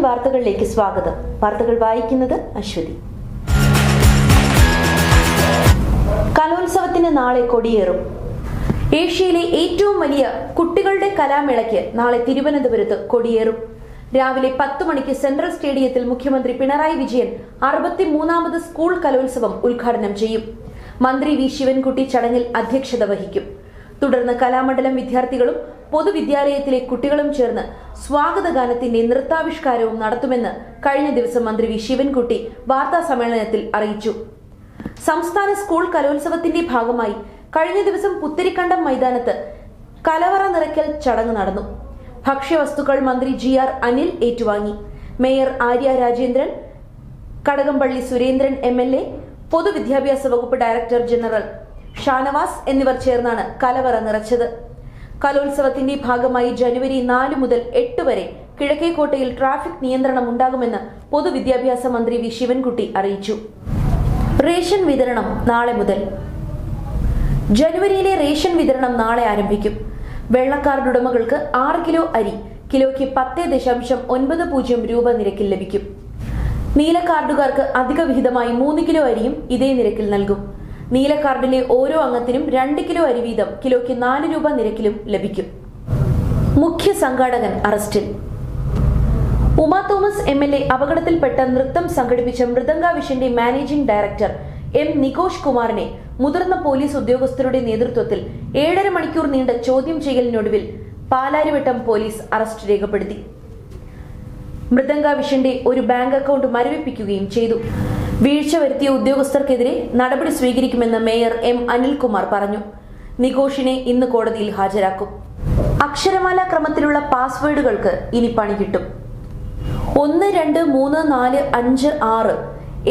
വാർത്തകളിലേക്ക് സ്വാഗതം. വാർത്തകൾ വായിക്കുന്നത് അശ്വതി. കലോത്സവത്തിന് നാളെ കൊടിയേറും. ഏഷ്യയിലെ ഏറ്റവും വലിയ കുട്ടികളുടെ കലാമേളയ്ക്ക് നാളെ തിരുവനന്തപുരത്ത് കൊടിയേറും. രാവിലെ 10 മണിക്ക് സെൻട്രൽ സ്റ്റേഡിയത്തിൽ മുഖ്യമന്ത്രി പിണറായി വിജയൻ 63ാമത് സ്കൂൾ കലോത്സവം ഉദ്ഘാടനം ചെയ്യും. മന്ത്രി വി ശിവൻകുട്ടി ചടങ്ങിൽ അധ്യക്ഷത വഹിക്കും. തുടർന്ന് കലാമണ്ഡലം വിദ്യാർത്ഥികളും പൊതുവിദ്യാലയത്തിലെ കുട്ടികളും ചേർന്ന് സ്വാഗതഗാനത്തിന്റെ നൃത്താവിഷ്കാരവും നടത്തുമെന്ന് കഴിഞ്ഞ ദിവസം മന്ത്രി വി ശിവൻകുട്ടി വാർത്താ സമ്മേളനത്തിൽ അറിയിച്ചു. സംസ്ഥാന സ്കൂൾ കലോത്സവത്തിന്റെ ഭാഗമായി കഴിഞ്ഞ ദിവസം പുത്തരിക്കണ്ടം മൈതാനത്ത് കലവറ നിറയ്ക്കൽ ചടങ്ങ് നടന്നു. ഭക്ഷ്യവസ്തുക്കൾ മന്ത്രി GR അനിൽ ഏറ്റുവാങ്ങി. മേയർ ആര്യ രാജേന്ദ്രൻ, കടകംപള്ളി സുരേന്ദ്രൻ MLA, പൊതുവിദ്യാഭ്യാസ വകുപ്പ് ഡയറക്ടർ ജനറൽ ഷാനവാസ് എന്നിവർ ചേർന്നാണ് കലവറ നിറച്ചത്. കലോത്സവത്തിന്റെ ഭാഗമായി ജനുവരി 4 മുതൽ 8 വരെ കിഴക്കേക്കോട്ടയിൽ ട്രാഫിക് നിയന്ത്രണം ഉണ്ടാകുമെന്ന് പൊതുവിദ്യാഭ്യാസ മന്ത്രി വി ശിവൻകുട്ടി അറിയിച്ചു. റേഷൻ വിതരണം നാളെ മുതൽ. ജനുവരിയിലെ റേഷൻ വിതരണം നാളെ ആരംഭിക്കും. വെള്ളക്കാർഡ് ഉടമകൾക്ക് 6 കിലോ അരി കിലോയ്ക്ക് 10.90 രൂപ നിരക്കിൽ ലഭിക്കും. നീലക്കാർഡുകാർക്ക് അധിക വിഹിതമായി 3 കിലോ അരിയും ഇതേ നിരക്കിൽ നൽകും. നീലക്കാർഡിലെ ഓരോ അംഗത്തിനും 2 കിലോ അരി വീതം കിലോയ്ക്ക് 4 രൂപ നിരക്കിലും ലഭിക്കും. മുഖ്യ സംഘാടകൻ അറസ്റ്റിൽ. ഉമാ തോമസ് MLA അപകടത്തിൽപ്പെട്ട നൃത്തം സംഘടിപ്പിച്ച മൃദംഗ വിഷന്റെ മാനേജിംഗ് ഡയറക്ടർ M നികോഷ് കുമാറിനെ മുതിർന്ന പോലീസ് ഉദ്യോഗസ്ഥരുടെ നേതൃത്വത്തിൽ 7.5 മണിക്കൂർ നീണ്ട ചോദ്യം ചെയ്യലിനൊടുവിൽ പാലാരിവട്ടം പോലീസ് അറസ്റ്റ് രേഖപ്പെടുത്തി. മൃദംഗ വിഷന്റെ ഒരു ബാങ്ക് അക്കൗണ്ട് മരവിപ്പിക്കുകയും ചെയ്തു. വീഴ്ച വരുത്തിയ ഉദ്യോഗസ്ഥർക്കെതിരെ നടപടി സ്വീകരിക്കുമെന്ന് മേയർ M അനിൽകുമാർ പറഞ്ഞു. നികോഷിനെ ഇന്ന് കോടതിയിൽ ഹാജരാക്കും. അക്ഷരമാല ക്രമത്തിലുള്ള പാസ്വേഡുകൾക്ക് ഇനി പണി കിട്ടും. 1 2 3 4 5 6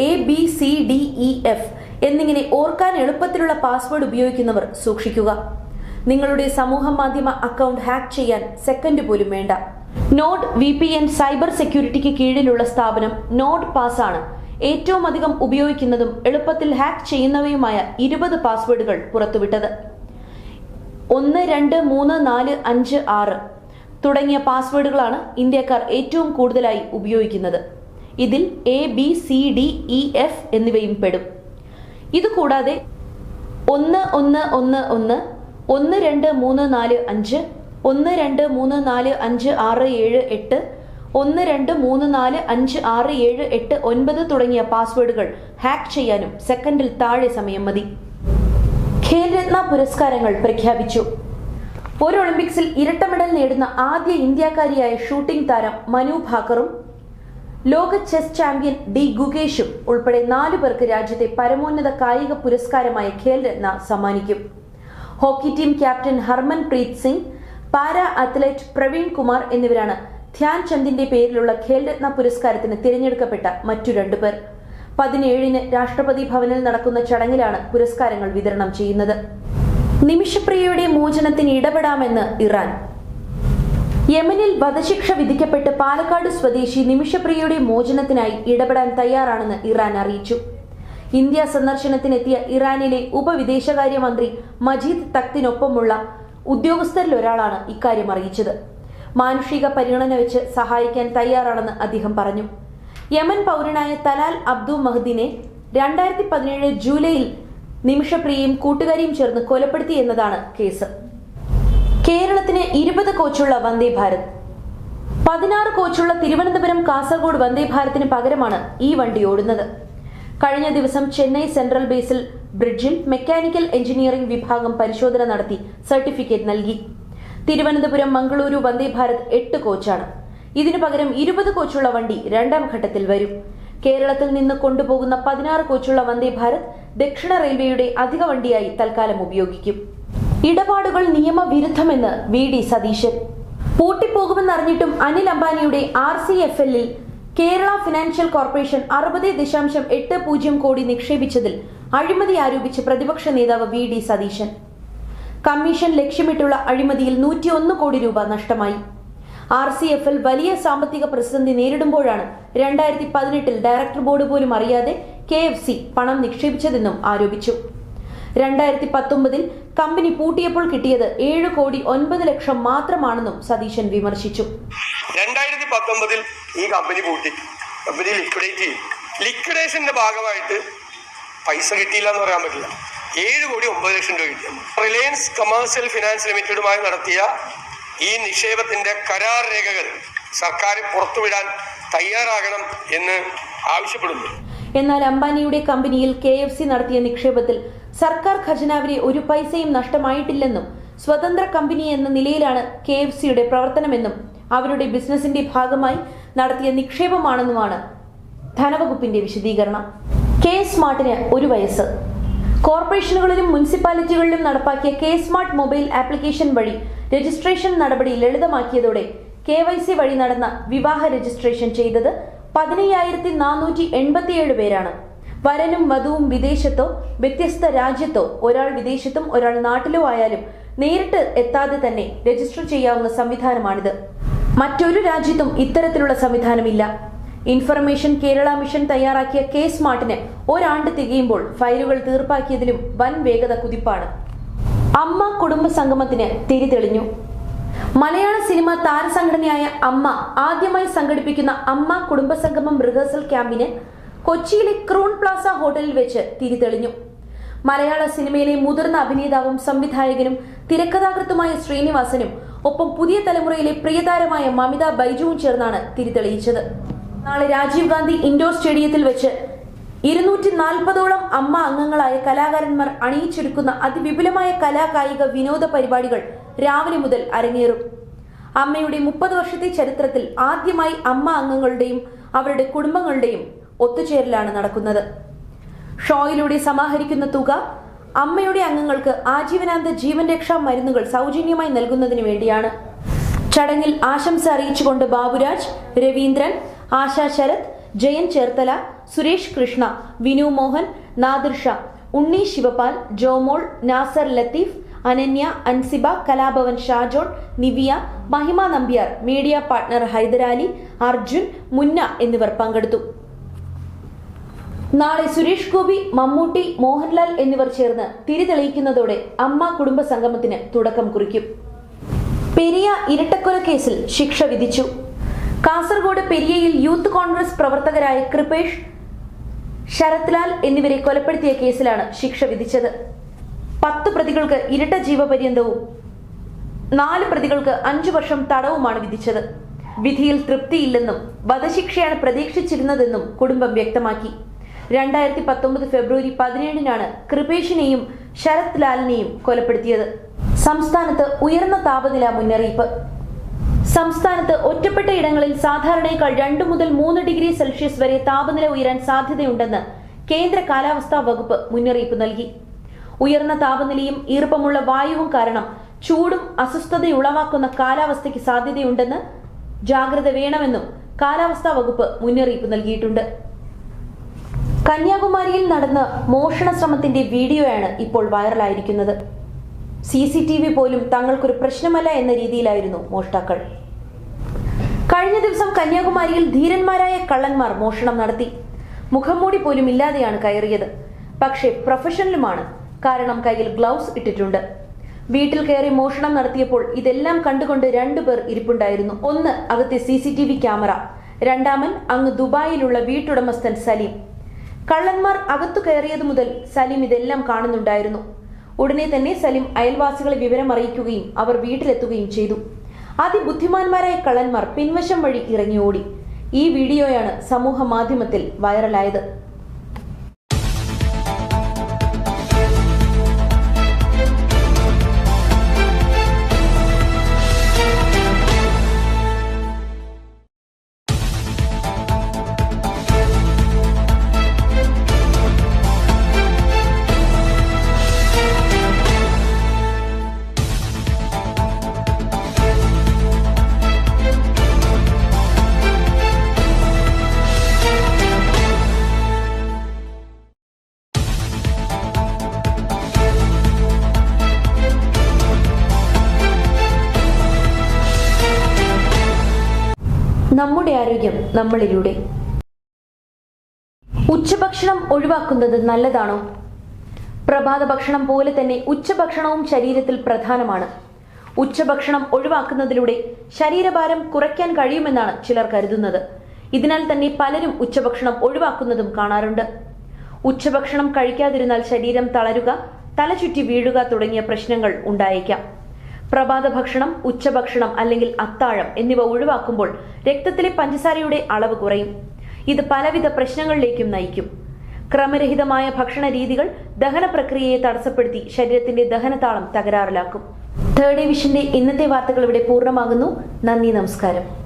ABCDEF എന്നിങ്ങനെ ഓർക്കാൻ എളുപ്പത്തിലുള്ള പാസ്വേഡ് ഉപയോഗിക്കുന്നവർ സൂക്ഷിക്കുക. നിങ്ങളുടെ സമൂഹ മാധ്യമ അക്കൗണ്ട് ഹാക്ക് ചെയ്യാൻ സെക്കൻഡ് പോലും വേണ്ട. നോഡ് VPN സൈബർ സെക്യൂരിറ്റിക്ക് കീഴിലുള്ള സ്ഥാപനം നോഡ് പാസ് ആണ് ഏറ്റവും അധികം ഉപയോഗിക്കുന്നതും എളുപ്പത്തിൽ ഹാക്ക് ചെയ്യുന്നവയുമായ 20 പാസ്വേഡുകൾ പുറത്തുവിട്ടത്. 1 2 3 4 5 6 തുടങ്ങിയ പാസ്വേഡുകളാണ് ഇന്ത്യക്കാർ ഏറ്റവും കൂടുതലായി ഉപയോഗിക്കുന്നത്. ഇതിൽ ABCDEF എന്നിവയും പെടും. ഇതുകൂടാതെ 1 1 1 1 1 2 3 4 5 1 2 3 4 5 6 7 8 1 2 3 4 5 6 7 8 9 തുടങ്ങിയ പാസ്വേഡുകൾ ഹാക്ക് ചെയ്യാനും സെക്കൻഡിൽ താഴെ സമയം മതി. ഖേൽരത്ന പുരസ്കാരങ്ങൾ പ്രഖ്യാപിച്ചു. ഒരു ഒളിമ്പിക്സിൽ ഇരട്ട മെഡൽ നേടുന്ന ആദ്യ ഇന്ത്യക്കാരിയായ ഷൂട്ടിംഗ് താരം മനു ഭാക്കറും ലോക ചെസ് ചാമ്പ്യൻ D ഗുകേഷും ഉൾപ്പെടെ 4 പേർക്ക് രാജ്യത്തെ പരമോന്നത കായിക പുരസ്കാരമായ ഖേൽരത്ന സമ്മാനിക്കും. Hockey team captain Harmanpreet Singh, para athlete Praveen Kumar എന്നിവരാണ് ധ്യാൻ ചന്ദിന്റെ പേരിലുള്ള ഖേൽരത്ന പുരസ്കാരത്തിന് തിരഞ്ഞെടുക്കപ്പെട്ട മറ്റു 2 പേർ. 17-ന് രാഷ്ട്രപതി ഭവനിൽ നടക്കുന്ന ചടങ്ങിലാണ് പുരസ്കാരങ്ങൾ വിതരണം ചെയ്യുന്നത്. നിമിഷപ്രിയയുടെ മോചനത്തിന് ഇടപെടാമെന്ന് ഇറാൻ. യമനിൽ വധശിക്ഷ വിധിക്കപ്പെട്ട് പാലക്കാട് സ്വദേശി നിമിഷപ്രിയയുടെ മോചനത്തിനായി ഇടപെടാൻ തയ്യാറാണെന്ന് ഇറാൻ അറിയിച്ചു. ഇന്ത്യ സന്ദർശനത്തിനെത്തിയ ഇറാനിലെ ഉപവിദേശകാര്യമന്ത്രി മജീദ് തക്തിനൊപ്പമുള്ള ഉദ്യോഗസ്ഥരിലൊരാളാണ് ഇക്കാര്യം അറിയിച്ചത്. മാനുഷിക പരിഗണന വെച്ച് സഹായിക്കാൻ തയ്യാറാണെന്ന് അദ്ദേഹം പറഞ്ഞു. യമൻ പൗരനായ തലാൽ അബ്ദു മഹ്ദിനെ 2017 ജൂലൈയിൽ നിമിഷപ്രിയയും കൂട്ടുകാരിയും ചേർന്ന് കൊലപ്പെടുത്തി എന്നതാണ് കേസ്. കേരളത്തിന് 20 കോച്ചുള്ള വന്ദേ ഭാരത്. 16 കോച്ചുള്ള തിരുവനന്തപുരം കാസർഗോഡ് വന്ദേ ഭാരതിന് പകരമാണ് ഈ വണ്ടി ഓടുന്നത്. കഴിഞ്ഞ ദിവസം ചെന്നൈ സെൻട്രൽ ബേസിൽ ബ്രിഡ്ജിൽ മെക്കാനിക്കൽ എഞ്ചിനീയറിംഗ് വിഭാഗം പരിശോധന നടത്തി സർട്ടിഫിക്കറ്റ് നൽകി. തിരുവനന്തപുരം മംഗളൂരു വന്ദേ ഭാരത് 8 കോച്ചാണ്. ഇതിനു പകരം 20 കോച്ചുള്ള വണ്ടി 2ാം ഘട്ടത്തിൽ വരും. കേരളത്തിൽ നിന്ന് കൊണ്ടുപോകുന്ന 16 കോച്ചുള്ള വന്ദേ ഭാരത് ദക്ഷിണ റെയിൽവേയുടെ അധിക വണ്ടിയായി തൽക്കാലം ഉപയോഗിക്കും. ഇടപാടുകൾ നിയമവിരുദ്ധമെന്ന് VD സതീശൻ. പൂട്ടിപ്പോകുമെന്നറിഞ്ഞിട്ടും അനിൽ അംബാനിയുടെ RCFL-ൽ കേരള ഫിനാൻഷ്യൽ കോർപ്പറേഷൻ 60.80 കോടി നിക്ഷേപിച്ചതിൽ അഴിമതി ആരോപിച്ച് പ്രതിപക്ഷ നേതാവ് VD സതീശൻ. കമ്മീഷൻ ലക്ഷ്യമിട്ടുള്ള അഴിമതിയിൽ 101 കോടി രൂപ നഷ്ടമായി. RCFL വലിയ സാമ്പത്തിക പ്രതിസന്ധി നേരിടുമ്പോഴാണ് 2018-ൽ ഡയറക്ടർ ബോർഡ് പോലും അറിയാതെ KFC പണം നിക്ഷേപിച്ചതെന്നും ആരോപിച്ചു. 2019 കമ്പനി പൂട്ടിയപ്പോൾ കിട്ടിയത് 7,09,00,000 മാത്രമാണെന്നും സതീശൻ വിമർശിച്ചു. 2019 ഈ കമ്പനി പൂട്ടി, കമ്പനി ലിക്വിഡേറ്റ് ചെയ്യും. ലിക്വിഡേഷന്റെ ഭാഗമായിട്ട് പൈസ കിട്ടിയില്ല എന്ന് പറയാൻ പറ്റില്ല. 7,09,00,000 രൂപ കിട്ടിയ റിലയൻസ് കമേഴ്സ്യൽ ഫിനാൻസ് ലിമിറ്റഡുമായി നടത്തിയ ഈ നിക്ഷേപത്തിന്റെ കരാർ രേഖകൾ സർക്കാർ പുറത്തുവിടാൻ തയ്യാറാകണം എന്ന് ആവശ്യപ്പെടുന്നു. എന്നാൽ അംബാനിയുടെ കമ്പനിയിൽ KFC നടത്തിയ നിക്ഷേപത്തിൽ സർക്കാർ ഖജനാവിലെ ഒരു പൈസയും നഷ്ടമായിട്ടില്ലെന്നും സ്വതന്ത്ര കമ്പനി എന്ന നിലയിലാണ് KFCയുടെ പ്രവർത്തനമെന്നും അവരുടെ ബിസിനസിന്റെ ഭാഗമായി നടത്തിയ നിക്ഷേപമാണെന്നുമാണ് ധനവകുപ്പിന്റെ വിശദീകരണം. K-സ്മാർട്ടിന് 1 വയസ്സ്. കോർപ്പറേഷനുകളിലും മുനിസിപ്പാലിറ്റികളിലും നടപ്പാക്കിയ K-സ്മാർട്ട് മൊബൈൽ ആപ്ലിക്കേഷൻ വഴി രജിസ്ട്രേഷൻ നടപടി ലളിതമാക്കിയതോടെ KYC വഴി നടന്ന വിവാഹ രജിസ്ട്രേഷൻ ചെയ്തത് 15,487 പേരാണ്. വരനും വധുവും വിദേശത്തോ വ്യത്യസ്ത രാജ്യത്തോ, ഒരാൾ വിദേശത്തും ഒരാൾ നാട്ടിലോ ആയാലും നേരിട്ട് എത്താതെ തന്നെ രജിസ്റ്റർ ചെയ്യാവുന്ന സംവിധാനമാണിത്. മറ്റൊരു രാജ്യത്തും ഇത്തരത്തിലുള്ള സംവിധാനമില്ല. ഇൻഫർമേഷൻ കേരള മിഷൻ തയ്യാറാക്കിയ K-സ്മാർട്ടിന് ഒരാണ്ട് തികയുമ്പോൾ ഫയലുകൾ തീർപ്പാക്കിയതിലും വൻ വേഗത കുതിപ്പാണ്. അമ്മ കുടുംബ സംഗമത്തിന് തിരിതെളിഞ്ഞു. മലയാള സിനിമ താരസംഘടനയായ അമ്മ ആദ്യമായി സംഘടിപ്പിക്കുന്ന അമ്മ കുടുംബസംഗമം റിഹേഴ്സൽ ക്യാമ്പിന് കൊച്ചിയിലെ ക്രൂൺ പ്ലാസ ഹോട്ടലിൽ വെച്ച് തിരിതെളിഞ്ഞു. മലയാള സിനിമയിലെ മുതിർന്ന അഭിനേതാവും സംവിധായകനും തിരക്കഥാകൃത്തുമായ ശ്രീനിവാസനും ഒപ്പം പുതിയ തലമുറയിലെ പ്രിയതാരമായ മമിത ബൈജുവും ചേർന്നാണ് തിരിതെളിയിച്ചത്. നാളെ രാജീവ് ഗാന്ധി ഇൻഡോർ സ്റ്റേഡിയത്തിൽ വെച്ച് 240ഓളം അമ്മ അംഗങ്ങളായ കലാകാരന്മാർ അണിയിച്ചൊരുക്കുന്ന അതിവിപുലമായ കലാകായിക വിനോദ പരിപാടികൾ രാവിലെ മുതൽ അരങ്ങേറും. അമ്മയുടെ 30 വർഷത്തെ ചരിത്രത്തിൽ ആദ്യമായി അമ്മ അംഗങ്ങളുടെയും അവരുടെ കുടുംബങ്ങളുടെയും ഒത്തുചേരലാണ് നടക്കുന്നത്. ഷോയിലൂടെ സമാഹരിക്കുന്ന തുക അമ്മയുടെ അംഗങ്ങൾക്ക് ആജീവനാന്ത ജീവൻ രക്ഷാ മരുന്നുകൾ സൗജന്യമായി നൽകുന്നതിന് വേണ്ടിയാണ്. ചടങ്ങിൽ ആശംസ അറിയിച്ചുകൊണ്ട് ബാബുരാജ്, രവീന്ദ്രൻ, ആശാ ശരത്, ജയൻ ചേർത്തല, സുരേഷ് കൃഷ്ണ, വിനു മോഹൻ, നാദിർ ഷാ, ഉണ്ണി ശിവപാൽ, ജോമോൾ, നാസർ ലത്തീഫ്, അനന്യ, അൻസിബ, കലാഭവൻ ഷാജോൺ, നിവിയ, മഹിമ നമ്പ്യാർ, മീഡിയ പാർട്ണർ ഹൈദരാലി, അർജുൻ, മുന്ന എന്നിവർ പങ്കെടുത്തു. നാളെ സുരേഷ് ഗോപി, മമ്മൂട്ടി, മോഹൻലാൽ എന്നിവർ ചേർന്ന് തിരിതെളിയിക്കുന്നതോടെ അമ്മ കുടുംബ സംഗമത്തിന് തുടക്കം കുറിക്കും. പെരിയ ഇരട്ടക്കൊല കേസിൽ ശിക്ഷ വിധിച്ചു. കാസർഗോഡ് പെരിയയിൽ യൂത്ത് കോൺഗ്രസ് പ്രവർത്തകരായ കൃപേഷ്, ശരത് ലാൽ എന്നിവരെ കൊലപ്പെടുത്തിയ കേസിലാണ് ശിക്ഷ വിധിച്ചത്. 10 പ്രതികൾക്ക് ഇരട്ട ജീവപര്യന്തവും 4 പ്രതികൾക്ക് 5 വർഷം തടവുമാണ് വിധിച്ചത്. വിധിയിൽ തൃപ്തിയില്ലെന്നും വധശിക്ഷയാണ് പ്രതീക്ഷിച്ചിരുന്നതെന്നും കുടുംബം വ്യക്തമാക്കി. 2019 ഫെബ്രുവരി 17-നാണ് കൃപേഷിനെയും ശരത് ലാലിനെയും കൊലപ്പെടുത്തിയത്. സംസ്ഥാനത്ത് ഉയർന്ന താപനില മുന്നറിയിപ്പ്. സംസ്ഥാനത്ത് ഒറ്റപ്പെട്ട ഇടങ്ങളിൽ സാധാരണയേക്കാൾ 2 മുതൽ 3 ഡിഗ്രി സെൽഷ്യസ് വരെ താപനില ഉയരാൻ സാധ്യതയുണ്ടെന്ന് കേന്ദ്ര കാലാവസ്ഥാ വകുപ്പ് മുന്നറിയിപ്പ് നൽകി. ഉയർന്ന താപനിലയും ഈർപ്പമുള്ള വായുവും കാരണം ചൂടും അസ്വസ്ഥതയുളവാക്കുന്ന കാലാവസ്ഥയ്ക്ക് സാധ്യതയുണ്ടെന്ന് ജാഗ്രത വേണമെന്നും കാലാവസ്ഥാ വകുപ്പ് മുന്നറിയിപ്പ് നൽകിയിട്ടുണ്ട്. കന്യാകുമാരിയിൽ നടന്ന മോഷണ ശ്രമത്തിന്റെ വീഡിയോയാണ് ഇപ്പോൾ വൈറലായിരിക്കുന്നത്. CCTV പോലും തങ്ങൾക്കൊരു പ്രശ്നമല്ല എന്ന രീതിയിലായിരുന്നു മോഷ്ടാക്കൾ. കഴിഞ്ഞ ദിവസം കന്യാകുമാരിയിൽ ധീരന്മാരായ കള്ളന്മാർ മോഷണം നടത്തി. മുഖംമൂടി പോലും ഇല്ലാതെയാണ് കയറിയത്. പക്ഷേ പ്രൊഫഷണലുമാണ്, കാരണം കയ്യിൽ ഗ്ലൗസ് ഇട്ടിട്ടുണ്ട്. വീട്ടിൽ കയറി മോഷണം നടത്തിയപ്പോൾ ഇതെല്ലാം കണ്ടുകൊണ്ട് 2 പേർ ഇരിപ്പുണ്ടായിരുന്നു. ഒന്ന് അകത്തെ CCTV ക്യാമറ, രണ്ടാമൻ അങ്ങ് ദുബായിലുള്ള വീട്ടുടമസ്ഥൻ സലീം. കള്ളന്മാർ അകത്തു കയറിയതു മുതൽ സലീം ഇതെല്ലാം കാണുന്നുണ്ടായിരുന്നു. ഉടനെ തന്നെ സലീം അയൽവാസികളെ വിവരം അറിയിക്കുകയും അവർ വീട്ടിലെത്തുകയും ചെയ്തു. അതിബുദ്ധിമാന്മാരായ കള്ളന്മാർ പിൻവശം വഴി ഇറങ്ങി ഓടി. ഈ വീഡിയോയാണ് സമൂഹ മാധ്യമത്തിൽ വൈറലായത്. നമ്മുടെ ആരോഗ്യം നമ്മളിലൂടെ. ഉച്ചഭക്ഷണം ഒഴിവാക്കുന്നത് നല്ലതാണോ? പ്രഭാത ഭക്ഷണം പോലെ തന്നെ ഉച്ചഭക്ഷണവും ശരീരത്തിൽ പ്രധാനമാണ്. ഉച്ചഭക്ഷണം ഒഴിവാക്കുന്നതിലൂടെ ശരീരഭാരം കുറയ്ക്കാൻ കഴിയുമെന്നാണ് ചിലർ കരുതുന്നത്. ഇതിനാൽ തന്നെ പലരും ഉച്ചഭക്ഷണം ഒഴിവാക്കുന്നതും കാണാറുണ്ട്. ഉച്ചഭക്ഷണം കഴിക്കാതിരുന്നാൽ ശരീരം തളരുക, തലചുറ്റി വീഴുക തുടങ്ങിയ പ്രശ്നങ്ങൾ ഉണ്ടായേക്കാം. പ്രഭാത ഭക്ഷണം, ഉച്ചഭക്ഷണം അല്ലെങ്കിൽ അത്താഴം എന്നിവ ഒഴിവാക്കുമ്പോൾ രക്തത്തിലെ പഞ്ചസാരയുടെ അളവ് കുറയും. ഇത് പലവിധ പ്രശ്നങ്ങളിലേക്കും നയിക്കും. ക്രമരഹിതമായ ഭക്ഷണ രീതികൾ ദഹന പ്രക്രിയയെ തടസ്സപ്പെടുത്തി ശരീരത്തിന്റെ ദഹനതാളം തകരാറിലാക്കും. തേർഡ് വിഷന്റെ ഇന്നത്തെ വാർത്തകൾ ഇവിടെ പൂർണ്ണമാകുന്നു. നന്ദി, നമസ്കാരം.